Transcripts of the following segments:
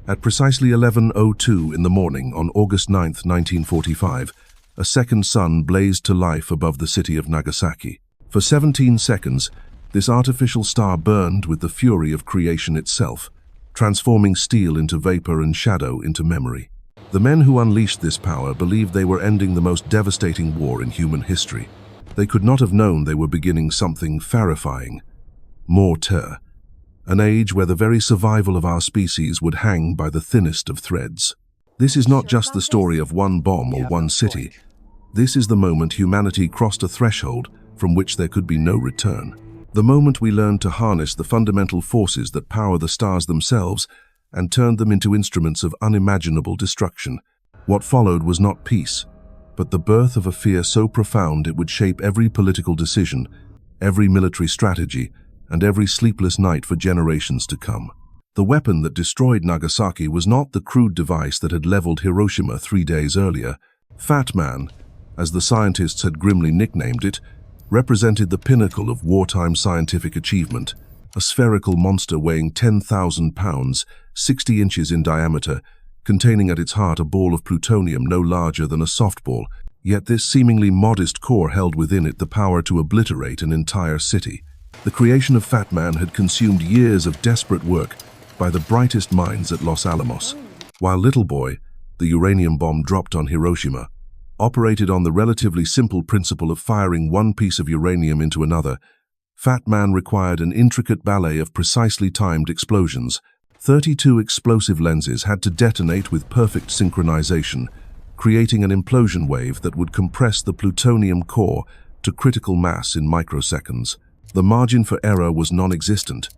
At precisely 11:02 in the morning on August 9, 1945, a second sun blazed to life above the city of Nagasaki. For 17 seconds, this artificial star burned with the fury of creation itself, transforming steel into vapor and shadow into memory. The men who unleashed this power believed they were ending the most devastating war in human history. They could not have known they were beginning something terrifying, more, an age where the very survival of our species would hang by the thinnest of threads. This is not just the story of one bomb or one city. This is the moment humanity crossed a threshold from which there could be no return. The moment we learned to harness the fundamental forces that power the stars themselves and turned them into instruments of unimaginable destruction. What followed was not peace, but the birth of a fear so profound it would shape every political decision, every military strategy, and every sleepless night for generations to come. The weapon that destroyed Nagasaki was not the crude device that had leveled Hiroshima 3 days earlier. Fat Man, as the scientists had grimly nicknamed it, represented the pinnacle of wartime scientific achievement, a spherical monster weighing 10,000 pounds, 60 inches in diameter, containing at its heart a ball of plutonium no larger than a softball, yet this seemingly modest core held within it the power to obliterate an entire city. The creation of Fat Man had consumed years of desperate work by the brightest minds at Los Alamos, while Little Boy, the uranium bomb dropped on Hiroshima, operated on the relatively simple principle of firing one piece of uranium into another. Fat Man required an intricate ballet of precisely timed explosions. 32 explosive lenses had to detonate with perfect synchronization, creating an implosion wave that would compress the plutonium core to critical mass in microseconds. The margin for error was non-existent.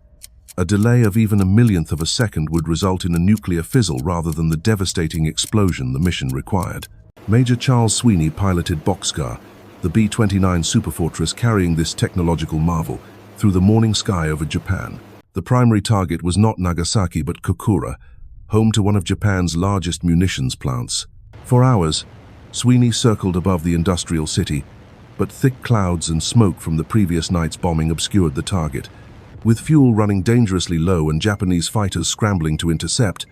A delay of even a millionth of a second would result in a nuclear fizzle rather than the devastating explosion the mission required. Major Charles Sweeney piloted Bockscar, the B-29 superfortress carrying this technological marvel, through the morning sky over Japan. The primary target was not Nagasaki but Kokura, home to one of Japan's largest munitions plants. For hours, Sweeney circled above the industrial city, but thick clouds and smoke from the previous night's bombing obscured the target. With fuel running dangerously low and Japanese fighters scrambling to intercept,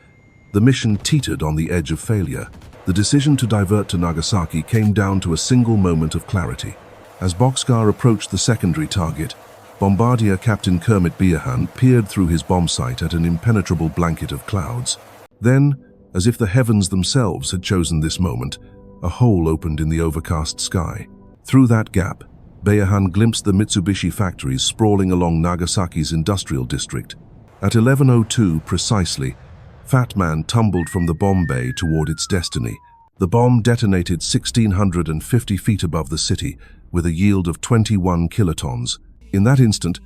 the mission teetered on the edge of failure. The decision to divert to Nagasaki came down to a single moment of clarity. As Bockscar approached the secondary target, Bombardier Captain Kermit Beahan peered through his bomb sight at an impenetrable blanket of clouds. Then, as if the heavens themselves had chosen this moment, a hole opened in the overcast sky. Through that gap, Beahan glimpsed the Mitsubishi factories sprawling along Nagasaki's industrial district. At 11:02 precisely, Fat Man tumbled from the bomb bay toward its destiny. The bomb detonated 1,650 feet above the city with a yield of 21 kilotons. In that instant,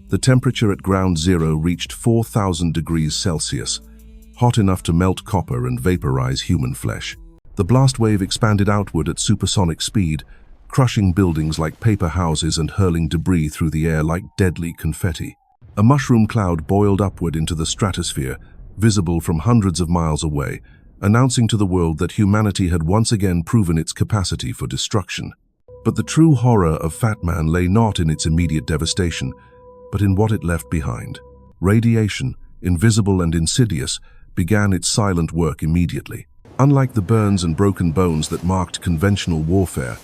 the temperature at ground zero reached 4,000 degrees Celsius, hot enough to melt copper and vaporize human flesh. The blast wave expanded outward at supersonic speed, crushing buildings like paper houses and hurling debris through the air like deadly confetti. A mushroom cloud boiled upward into the stratosphere, visible from hundreds of miles away, announcing to the world that humanity had once again proven its capacity for destruction. But the true horror of Fat Man lay not in its immediate devastation, but in what it left behind. Radiation, invisible and insidious, began its silent work immediately. Unlike the burns and broken bones that marked conventional warfare,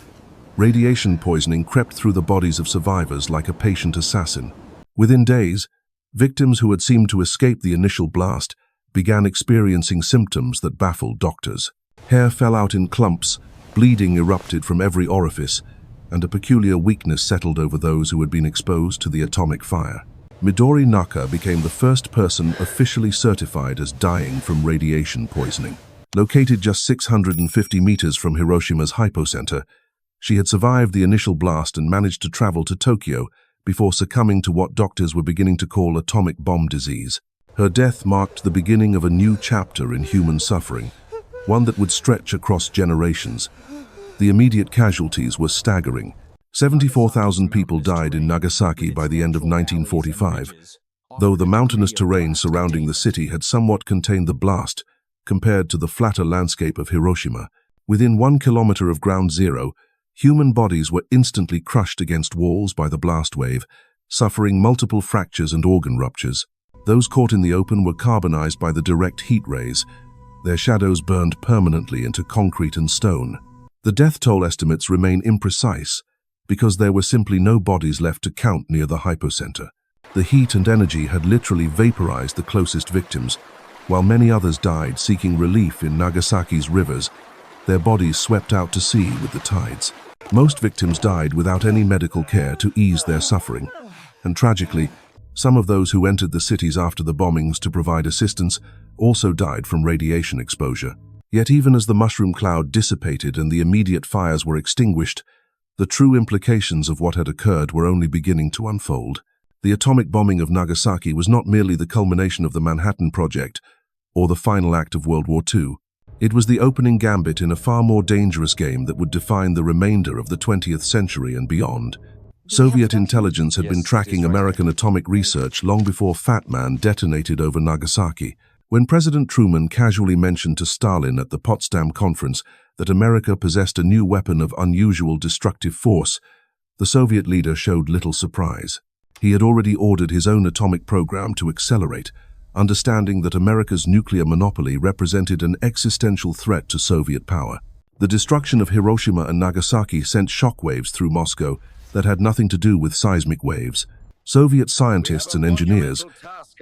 radiation poisoning crept through the bodies of survivors like a patient assassin. Within days, victims who had seemed to escape the initial blast began experiencing symptoms that baffled doctors. Hair fell out in clumps, bleeding erupted from every orifice, and a peculiar weakness settled over those who had been exposed to the atomic fire. Midori Naka became the first person officially certified as dying from radiation poisoning. Located just 650 meters from Hiroshima's hypocenter, she had survived the initial blast and managed to travel to Tokyo before succumbing to what doctors were beginning to call atomic bomb disease. Her death marked the beginning of a new chapter in human suffering, one that would stretch across generations. The immediate casualties were staggering. 74,000 people died in Nagasaki by the end of 1945, though the mountainous terrain surrounding the city had somewhat contained the blast compared to the flatter landscape of Hiroshima. Within 1 kilometer of ground zero, human bodies were instantly crushed against walls by the blast wave, suffering multiple fractures and organ ruptures. Those caught in the open were carbonized by the direct heat rays, their shadows burned permanently into concrete and stone. The death toll estimates remain imprecise because there were simply no bodies left to count near the hypocenter. The heat and energy had literally vaporized the closest victims, while many others died seeking relief in Nagasaki's rivers, their bodies swept out to sea with the tides. Most victims died without any medical care to ease their suffering, and tragically, some of those who entered the cities after the bombings to provide assistance also died from radiation exposure. Yet even as the mushroom cloud dissipated and the immediate fires were extinguished, the true implications of what had occurred were only beginning to unfold. The atomic bombing of Nagasaki was not merely the culmination of the Manhattan Project or the final act of World War II. It was the opening gambit in a far more dangerous game that would define the remainder of the 20th century and beyond. Soviet intelligence had been tracking American atomic research long before Fat Man detonated over Nagasaki. When President Truman casually mentioned to Stalin at the Potsdam Conference that America possessed a new weapon of unusual destructive force, the Soviet leader showed little surprise. He had already ordered his own atomic program to accelerate, understanding that America's nuclear monopoly represented an existential threat to Soviet power. The destruction of Hiroshima and Nagasaki sent shockwaves through Moscow that had nothing to do with seismic waves. Soviet scientists and engineers,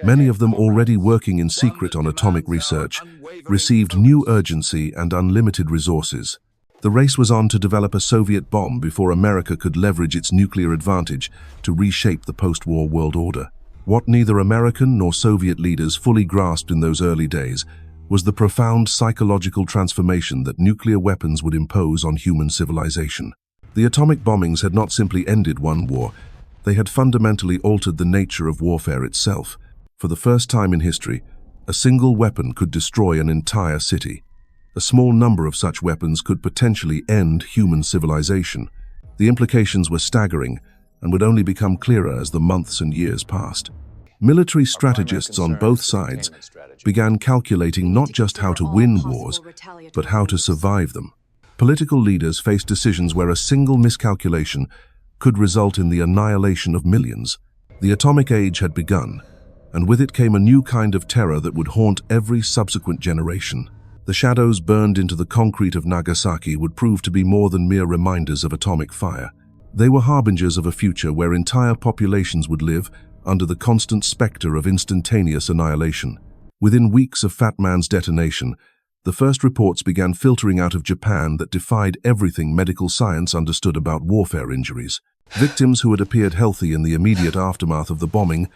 many of them already working in secret on atomic research, received new urgency and unlimited resources. The race was on to develop a Soviet bomb before America could leverage its nuclear advantage to reshape the post-war world order. What neither American nor Soviet leaders fully grasped in those early days was the profound psychological transformation that nuclear weapons would impose on human civilization. The atomic bombings had not simply ended one war, they had fundamentally altered the nature of warfare itself. For the first time in history, a single weapon could destroy an entire city. A small number of such weapons could potentially end human civilization. The implications were staggering and would only become clearer as the months and years passed. Military strategists on both sides began calculating not just how to win wars, but how to survive them. Political leaders faced decisions where a single miscalculation could result in the annihilation of millions. The atomic age had begun, and with it came a new kind of terror that would haunt every subsequent generation. The shadows burned into the concrete of Nagasaki would prove to be more than mere reminders of atomic fire. They were harbingers of a future where entire populations would live under the constant specter of instantaneous annihilation. Within weeks of Fat Man's detonation, the first reports began filtering out of Japan that defied everything medical science understood about warfare injuries. Victims who had appeared healthy in the immediate aftermath of the bombing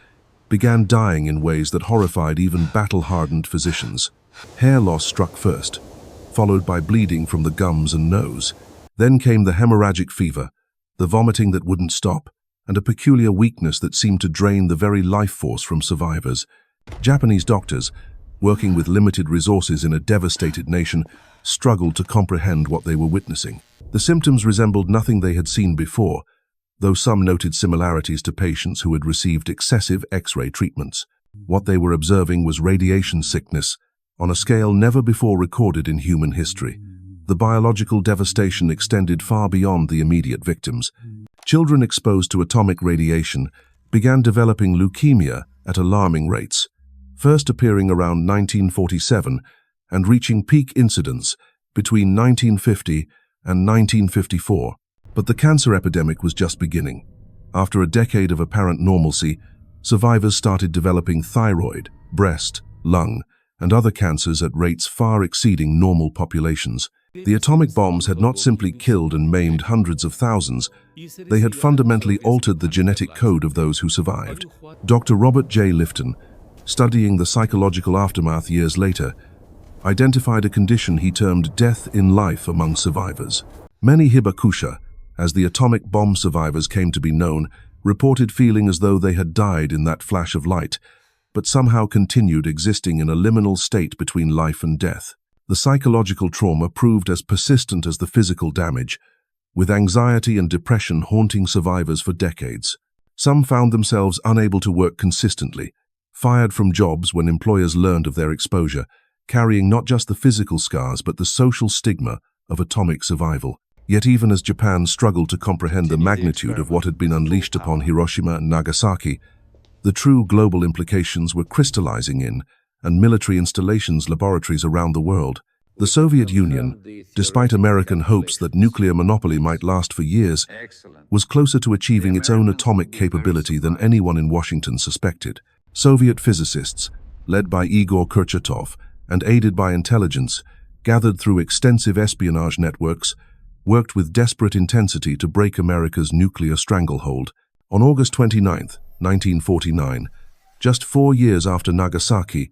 began dying in ways that horrified even battle-hardened physicians. Hair loss struck first, followed by bleeding from the gums and nose. Then came the hemorrhagic fever, the vomiting that wouldn't stop, and a peculiar weakness that seemed to drain the very life force from survivors. Japanese doctors, working with limited resources in a devastated nation, struggled to comprehend what they were witnessing. The symptoms resembled nothing they had seen before, though some noted similarities to patients who had received excessive X-ray treatments. What they were observing was radiation sickness, on a scale never before recorded in human history. The biological devastation extended far beyond the immediate victims. Children exposed to atomic radiation began developing leukemia at alarming rates, first appearing around 1947 and reaching peak incidence between 1950 and 1954. But the cancer epidemic was just beginning. After a decade of apparent normalcy, survivors started developing thyroid, breast, lung, and other cancers at rates far exceeding normal populations. The atomic bombs had not simply killed and maimed hundreds of thousands, they had fundamentally altered the genetic code of those who survived. Dr. Robert J. Lifton, studying the psychological aftermath years later, identified a condition he termed death in life among survivors. Many hibakusha, as the atomic bomb survivors came to be known, reported feeling as though they had died in that flash of light, but somehow continued existing in a liminal state between life and death. The psychological trauma proved as persistent as the physical damage, with anxiety and depression haunting survivors for decades. Some found themselves unable to work consistently, fired from jobs when employers learned of their exposure, carrying not just the physical scars but the social stigma of atomic survival. Yet even as Japan struggled to comprehend the magnitude of what had been unleashed upon Hiroshima and Nagasaki, The true global implications were crystallizing in, and military installations laboratories around the world. The Soviet Union, despite American hopes that nuclear monopoly might last for years, was closer to achieving its own atomic capability than anyone in Washington suspected. Soviet physicists, led by Igor Kurchatov and aided by intelligence, gathered through extensive espionage networks, worked with desperate intensity to break America's nuclear stranglehold. On August 29, 1949, just 4 years after Nagasaki,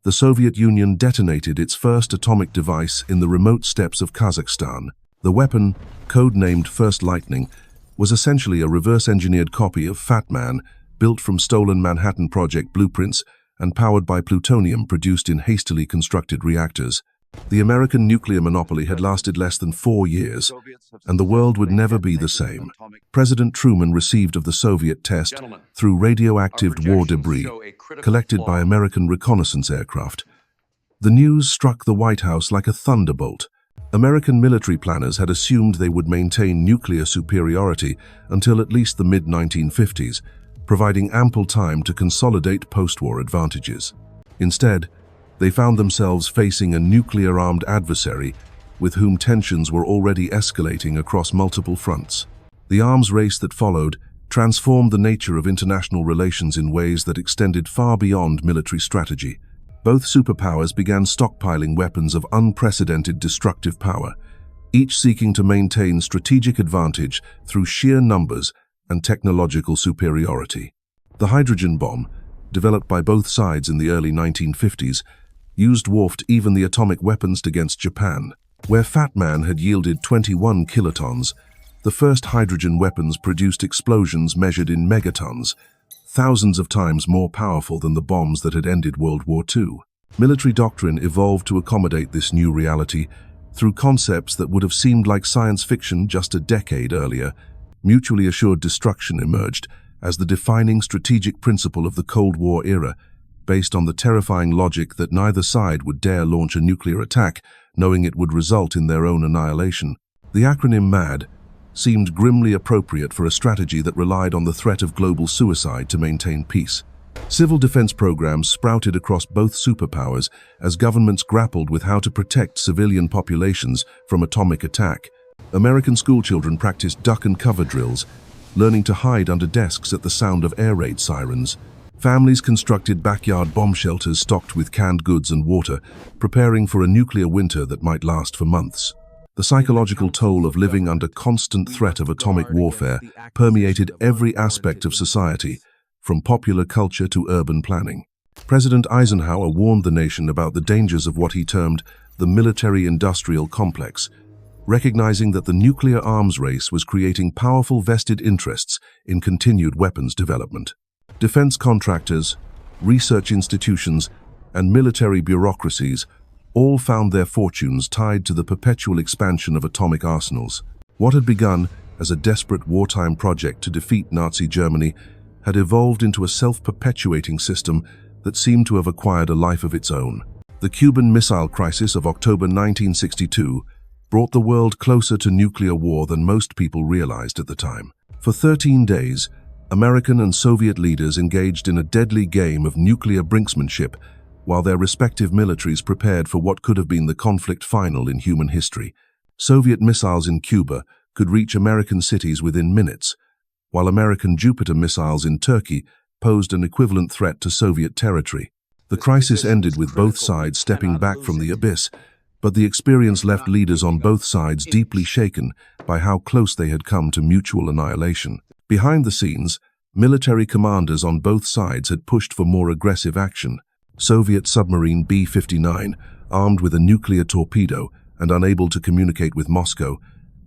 the Soviet Union detonated its first atomic device in the remote steppes of Kazakhstan. The weapon, codenamed First Lightning, was essentially a reverse-engineered copy of Fat Man, built from stolen Manhattan Project blueprints and powered by plutonium produced in hastily constructed reactors. The American nuclear monopoly had lasted less than 4 years, and the world would never be the same. President Truman received of the Soviet test through radioactive war debris collected by American reconnaissance aircraft. The news struck the White House like a thunderbolt. American military planners had assumed they would maintain nuclear superiority until at least the mid-1950s, providing ample time to consolidate post-war advantages. Instead, they found themselves facing a nuclear-armed adversary with whom tensions were already escalating across multiple fronts. The arms race that followed transformed the nature of international relations in ways that extended far beyond military strategy. Both superpowers began stockpiling weapons of unprecedented destructive power, each seeking to maintain strategic advantage through sheer numbers and technological superiority. The hydrogen bomb, developed by both sides in the early 1950s, dwarfed even the atomic weapons against Japan. Where Fat Man had yielded 21 kilotons, the first hydrogen weapons produced explosions measured in megatons, thousands of times more powerful than the bombs that had ended World War II. Military doctrine evolved to accommodate this new reality through concepts that would have seemed like science fiction just a decade earlier. Mutually assured destruction emerged as the defining strategic principle of the Cold War era, based on the terrifying logic that neither side would dare launch a nuclear attack, knowing it would result in their own annihilation. The acronym MAD seemed grimly appropriate for a strategy that relied on the threat of global suicide to maintain peace. Civil defense programs sprouted across both superpowers as governments grappled with how to protect civilian populations from atomic attack. American schoolchildren practiced duck and cover drills, learning to hide under desks at the sound of air raid sirens. Families constructed backyard bomb shelters stocked with canned goods and water, preparing for a nuclear winter that might last for months. The psychological toll of living under constant threat of atomic warfare permeated every aspect of society, from popular culture to urban planning. President Eisenhower warned the nation about the dangers of what he termed the military-industrial complex, recognizing that the nuclear arms race was creating powerful vested interests in continued weapons development. Defense contractors, research institutions, and military bureaucracies all found their fortunes tied to the perpetual expansion of atomic arsenals. What had begun as a desperate wartime project to defeat Nazi Germany had evolved into a self-perpetuating system that seemed to have acquired a life of its own. The Cuban Missile Crisis of October 1962 brought the world closer to nuclear war than most people realized at the time. For 13 days, American and Soviet leaders engaged in a deadly game of nuclear brinksmanship while their respective militaries prepared for what could have been the conflict final in human history. Soviet missiles in Cuba could reach American cities within minutes, while American Jupiter missiles in Turkey posed an equivalent threat to Soviet territory. The crisis ended with both sides stepping back from the abyss, but the experience left leaders on both sides deeply shaken by how close they had come to mutual annihilation. Behind the scenes, military commanders on both sides had pushed for more aggressive action. Soviet submarine B-59, armed with a nuclear torpedo and unable to communicate with Moscow,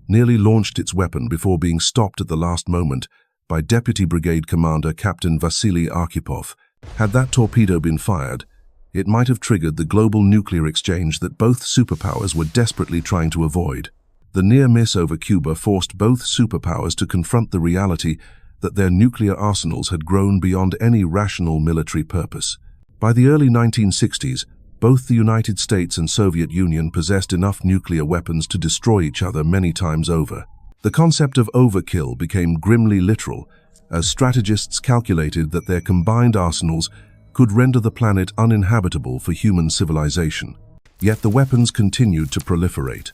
nearly launched its weapon before being stopped at the last moment by Deputy Brigade Commander Captain Vasily Arkhipov. Had that torpedo been fired, it might have triggered the global nuclear exchange that both superpowers were desperately trying to avoid. The near miss over Cuba forced both superpowers to confront the reality that their nuclear arsenals had grown beyond any rational military purpose. By the early 1960s, both the United States and Soviet Union possessed enough nuclear weapons to destroy each other many times over. The concept of overkill became grimly literal, as strategists calculated that their combined arsenals could render the planet uninhabitable for human civilization. Yet the weapons continued to proliferate.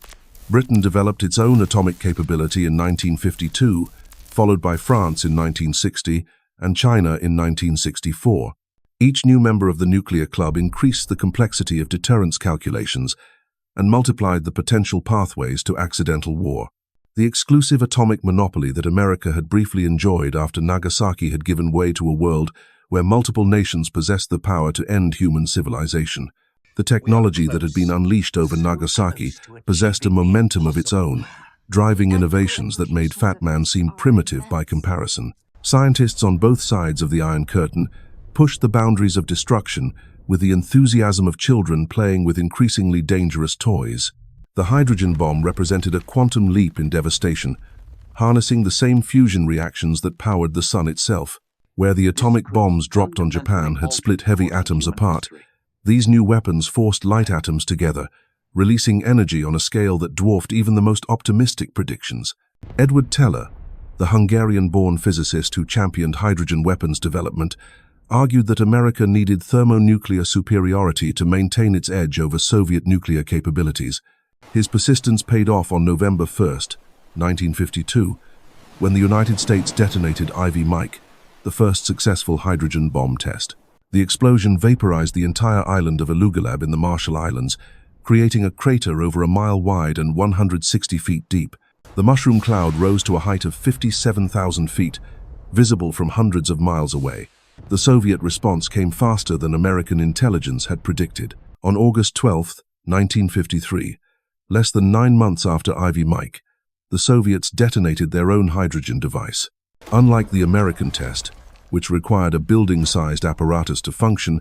Britain developed its own atomic capability in 1952, followed by France in 1960 and China in 1964. Each new member of the nuclear club increased the complexity of deterrence calculations and multiplied the potential pathways to accidental war. The exclusive atomic monopoly that America had briefly enjoyed after Nagasaki had given way to a world where multiple nations possessed the power to end human civilization. The technology that had been unleashed over Nagasaki possessed a momentum of its own, driving innovations that made Fat Man seem primitive by comparison. Scientists on both sides of the Iron Curtain pushed the boundaries of destruction with the enthusiasm of children playing with increasingly dangerous toys. The hydrogen bomb represented a quantum leap in devastation, harnessing the same fusion reactions that powered the sun itself. Where the atomic bombs dropped on Japan had split heavy atoms apart, these new weapons forced light atoms together, releasing energy on a scale that dwarfed even the most optimistic predictions. Edward Teller, the Hungarian-born physicist who championed hydrogen weapons development, argued that America needed thermonuclear superiority to maintain its edge over Soviet nuclear capabilities. His persistence paid off on November 1, 1952, when the United States detonated Ivy Mike, the first successful hydrogen bomb test. The explosion vaporized the entire island of Elugalab in the Marshall Islands, creating a crater over a mile wide and 160 feet deep. The mushroom cloud rose to a height of 57,000 feet, visible from hundreds of miles away. The Soviet response came faster than American intelligence had predicted. On August 12, 1953, less than 9 months after Ivy Mike, the Soviets detonated their own hydrogen device. Unlike the American test, which required a building-sized apparatus to function,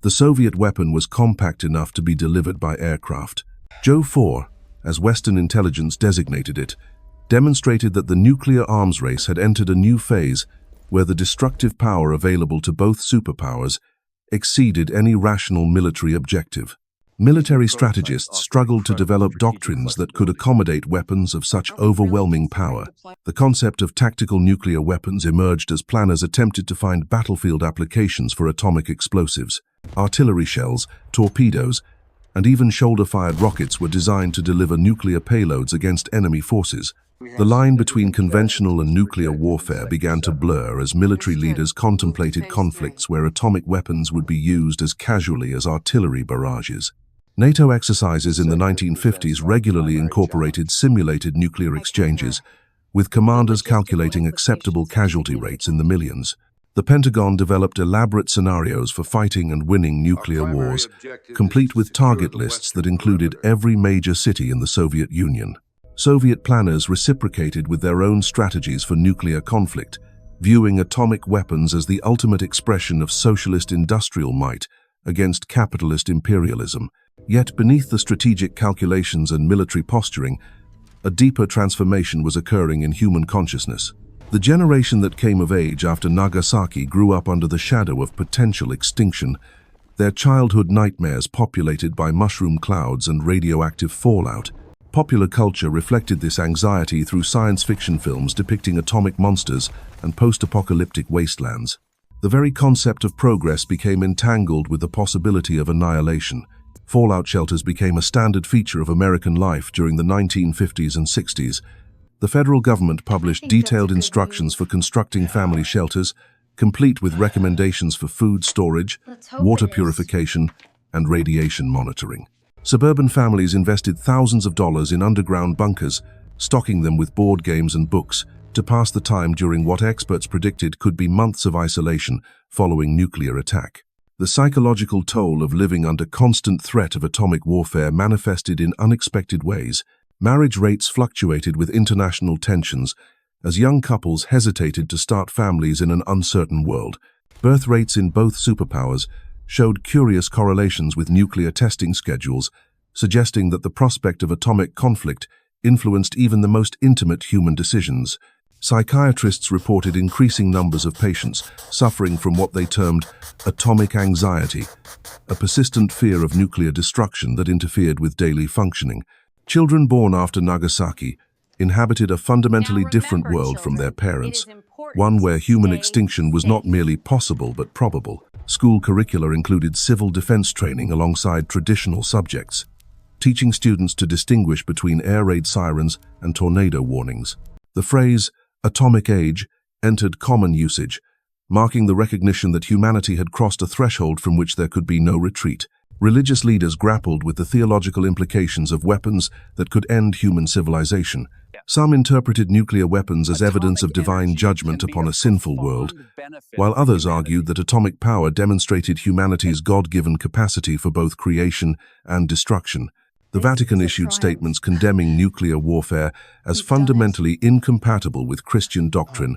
the Soviet weapon was compact enough to be delivered by aircraft. Joe 4, as Western intelligence designated it, demonstrated that the nuclear arms race had entered a new phase where the destructive power available to both superpowers exceeded any rational military objective. Military strategists struggled to develop doctrines that could accommodate weapons of such overwhelming power. The concept of tactical nuclear weapons emerged as planners attempted to find battlefield applications for atomic explosives. Artillery shells, torpedoes, and even shoulder-fired rockets were designed to deliver nuclear payloads against enemy forces. The line between conventional and nuclear warfare began to blur as military leaders contemplated conflicts where atomic weapons would be used as casually as artillery barrages. NATO exercises in the 1950s regularly incorporated simulated nuclear exchanges, with commanders calculating acceptable casualty rates in the millions. The Pentagon developed elaborate scenarios for fighting and winning nuclear wars, complete with target lists that included every major city in the Soviet Union. Soviet planners reciprocated with their own strategies for nuclear conflict, viewing atomic weapons as the ultimate expression of socialist industrial might against capitalist imperialism. Yet beneath the strategic calculations and military posturing, a deeper transformation was occurring in human consciousness. The generation that came of age after Nagasaki grew up under the shadow of potential extinction, their childhood nightmares populated by mushroom clouds and radioactive fallout. Popular culture reflected this anxiety through science fiction films depicting atomic monsters and post-apocalyptic wastelands. The very concept of progress became entangled with the possibility of annihilation. Fallout shelters became a standard feature of American life during the 1950s and 60s. The federal government published detailed instructions for constructing family shelters, complete with recommendations for food storage, water purification, and radiation monitoring. Suburban families invested thousands of dollars in underground bunkers, stocking them with board games and books to pass the time during what experts predicted could be months of isolation following nuclear attack. The psychological toll of living under constant threat of atomic warfare manifested in unexpected ways. Marriage rates fluctuated with international tensions as young couples hesitated to start families in an uncertain world. Birth rates in both superpowers showed curious correlations with nuclear testing schedules, suggesting that the prospect of atomic conflict influenced even the most intimate human decisions. Psychiatrists reported increasing numbers of patients suffering from what they termed atomic anxiety, a persistent fear of nuclear destruction that interfered with daily functioning. Children born after Nagasaki inhabited a fundamentally different world from their parents, one where human extinction was not merely possible but probable. School curricula included civil defense training alongside traditional subjects, teaching students to distinguish between air raid sirens and tornado warnings. The phrase, atomic age, entered common usage, marking the recognition that humanity had crossed a threshold from which there could be no retreat. Religious leaders grappled with the theological implications of weapons that could end human civilization. Some interpreted nuclear weapons as evidence of divine judgment upon a sinful world, while others argued that atomic power demonstrated humanity's God-given capacity for both creation and destruction. The Vatican issued statements condemning nuclear warfare as fundamentally incompatible with Christian doctrine,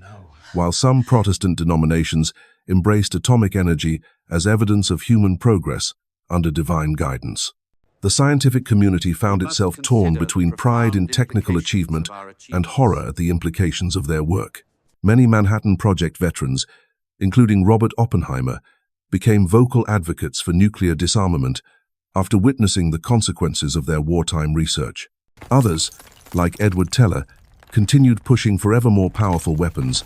while some Protestant denominations embraced atomic energy as evidence of human progress under divine guidance. The scientific community found itself torn between pride in technical achievement and horror at the implications of their work. Many Manhattan Project veterans, including Robert Oppenheimer, became vocal advocates for nuclear disarmament after witnessing the consequences of their wartime research. Others, like Edward Teller, continued pushing for ever more powerful weapons,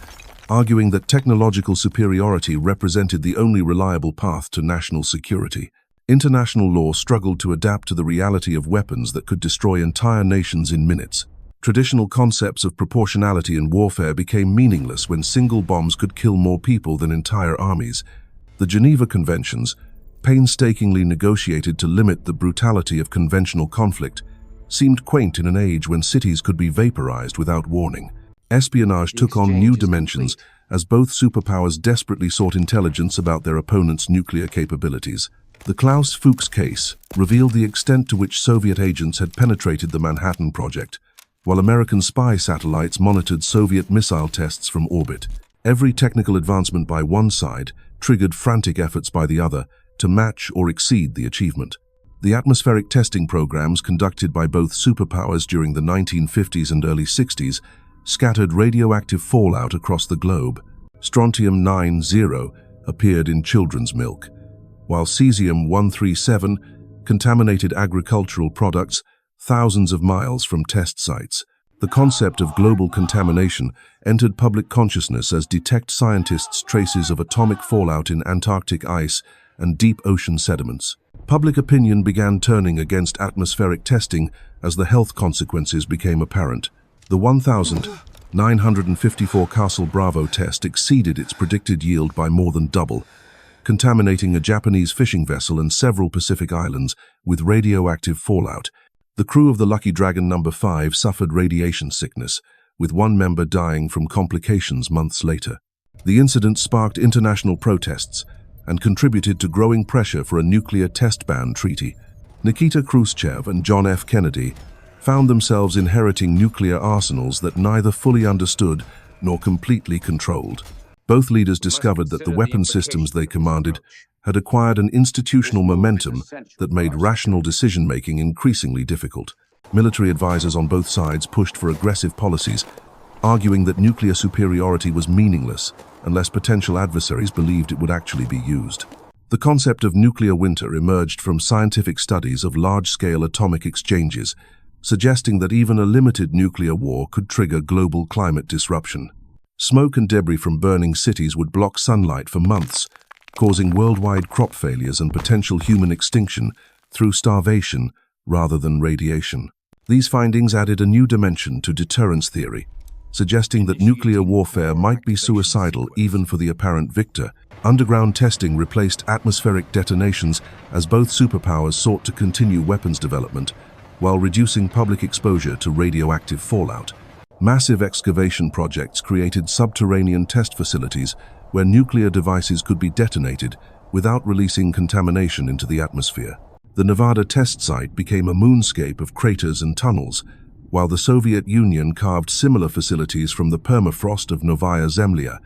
arguing that technological superiority represented the only reliable path to national security. International law struggled to adapt to the reality of weapons that could destroy entire nations in minutes. Traditional concepts of proportionality in warfare became meaningless when single bombs could kill more people than entire armies. The Geneva Conventions, painstakingly negotiated to limit the brutality of conventional conflict, seemed quaint in an age when cities could be vaporized without warning. Espionage took on new dimensions as both superpowers desperately sought intelligence about their opponents' nuclear capabilities. The Klaus Fuchs case revealed the extent to which Soviet agents had penetrated the Manhattan Project, while American spy satellites monitored Soviet missile tests from orbit. Every technical advancement by one side triggered frantic efforts by the other to match or exceed the achievement. The atmospheric testing programs conducted by both superpowers during the 1950s and early 60s scattered radioactive fallout across the globe. Strontium-90 appeared in children's milk, while cesium-137 contaminated agricultural products thousands of miles from test sites. The concept of global contamination entered public consciousness as detect scientists traces of atomic fallout in Antarctic ice and deep ocean sediments. Public opinion began turning against atmospheric testing as the health consequences became apparent. The 1,954 Castle Bravo test exceeded its predicted yield by more than double, contaminating a Japanese fishing vessel and several Pacific islands with radioactive fallout. The crew of the Lucky Dragon No. 5 suffered radiation sickness, with one member dying from complications months later. The incident sparked international protests and contributed to growing pressure for a nuclear test ban treaty. Nikita Khrushchev and John F. Kennedy found themselves inheriting nuclear arsenals that neither fully understood nor completely controlled. Both leaders discovered that the weapon systems they commanded had acquired an institutional momentum that made rational decision-making increasingly difficult. Military advisors on both sides pushed for aggressive policies, arguing that nuclear superiority was meaningless unless potential adversaries believed it would actually be used. The concept of nuclear winter emerged from scientific studies of large-scale atomic exchanges, suggesting that even a limited nuclear war could trigger global climate disruption. Smoke and debris from burning cities would block sunlight for months, causing worldwide crop failures and potential human extinction through starvation rather than radiation. These findings added a new dimension to deterrence theory, suggesting that nuclear warfare might be suicidal even for the apparent victor. Underground testing replaced atmospheric detonations as both superpowers sought to continue weapons development while reducing public exposure to radioactive fallout. Massive excavation projects created subterranean test facilities where nuclear devices could be detonated without releasing contamination into the atmosphere. The Nevada test site became a moonscape of craters and tunnels, while the Soviet Union carved similar facilities from the permafrost of Novaya Zemlya.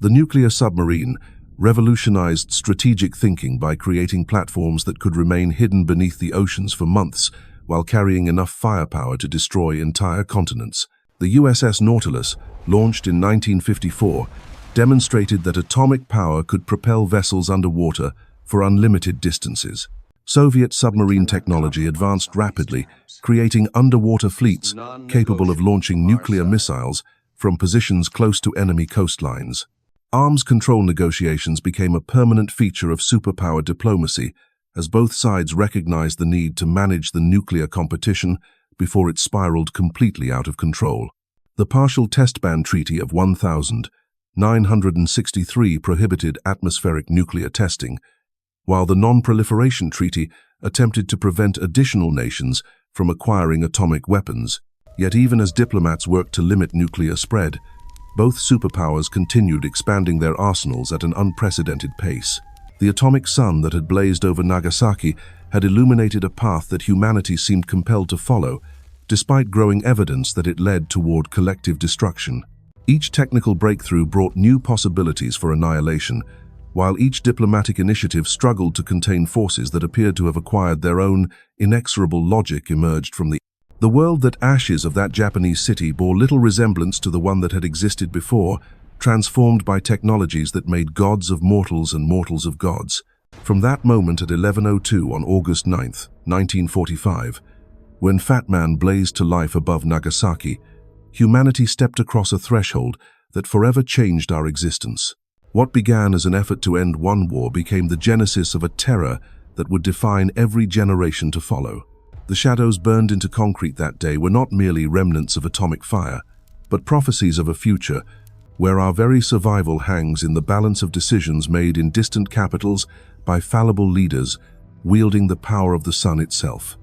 The nuclear submarine revolutionized strategic thinking by creating platforms that could remain hidden beneath the oceans for months while carrying enough firepower to destroy entire continents. The USS Nautilus, launched in 1954, demonstrated that atomic power could propel vessels underwater for unlimited distances. Soviet submarine technology advanced rapidly, creating underwater fleets capable of launching nuclear missiles from positions close to enemy coastlines. Arms control negotiations became a permanent feature of superpower diplomacy, as both sides recognized the need to manage the nuclear competition before it spiraled completely out of control. The Partial Test Ban Treaty of 1963 prohibited atmospheric nuclear testing, while the Non-Proliferation Treaty attempted to prevent additional nations from acquiring atomic weapons. Yet even as diplomats worked to limit nuclear spread, both superpowers continued expanding their arsenals at an unprecedented pace. The atomic sun that had blazed over Nagasaki had illuminated a path that humanity seemed compelled to follow, despite growing evidence that it led toward collective destruction. Each technical breakthrough brought new possibilities for annihilation, while each diplomatic initiative struggled to contain forces that appeared to have acquired their own inexorable logic emerged from the world. That ashes of that Japanese city bore little resemblance to the one that had existed before, transformed by technologies that made gods of mortals and mortals of gods. From that moment at 11:02 on August 9th, 1945, when Fat Man blazed to life above Nagasaki, humanity stepped across a threshold that forever changed our existence. What began as an effort to end one war became the genesis of a terror that would define every generation to follow. The shadows burned into concrete that day were not merely remnants of atomic fire, but prophecies of a future where our very survival hangs in the balance of decisions made in distant capitals by fallible leaders wielding the power of the sun itself.